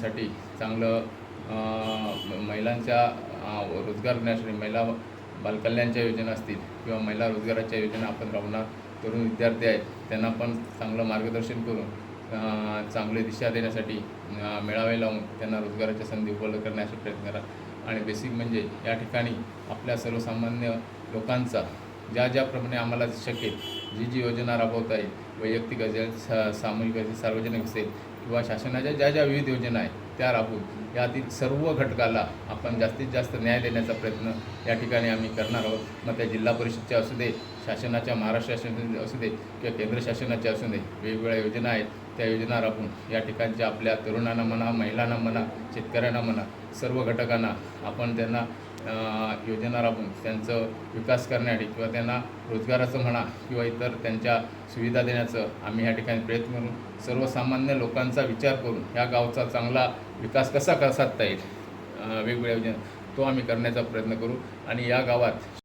देण्यासाठी चांगलं महिलांच्या रोजगार देण्यासाठी महिला बालकल्याणच्या योजना असतील किंवा महिला रोजगाराच्या योजना आपण राबवणार. तरुण विद्यार्थी आहेत त्यांना पण चांगलं मार्गदर्शन करून चांगली दिशा देण्यासाठी मेळावे लावून त्यांना रोजगाराच्या संधी उपलब्ध करण्याचा प्रयत्न करा. आणि बेसिक म्हणजे या ठिकाणी आपल्या सर्वसामान्य लोकांचा ज्याप्रमाणे आम्हाला शक्य जी योजना राबवता येईल, वैयक्तिक असेल, सामूहिक असेल, सार्वजनिक असेल किंवा शासनाच्या ज्या विविध योजना आहेत त्या राबवून यातील सर्व घटकाला आपण जास्तीत जास्त न्याय देण्याचा प्रयत्न या ठिकाणी आम्ही करणार आहोत. मग त्या जिल्हा परिषदच्या असू दे, शासनाच्या महाराष्ट्र शासनाच्या असू दे किंवा केंद्र शासनाच्या असू दे, वेगवेगळ्या योजना आहेत त्या योजना राबवून या ठिकाणच्या आपल्या तरुणांना म्हणा, महिलांना म्हणा, शेतकऱ्यांना म्हणा, सर्व घटकांना आपण त्यांना योजना राबवून त्यांचं विकास करण्यासाठी किंवा त्यांना रोजगाराचं म्हणा किंवा इतर त्यांच्या सुविधा देण्याचं आम्ही या ठिकाणी प्रयत्न करून सर्वसामान्य लोकांचा विचार करून या गावचा चांगला विकास कसा साधता येईल वेगवेगळ्या योजना तो आम्ही करण्याचा प्रयत्न करू. आणि या गावात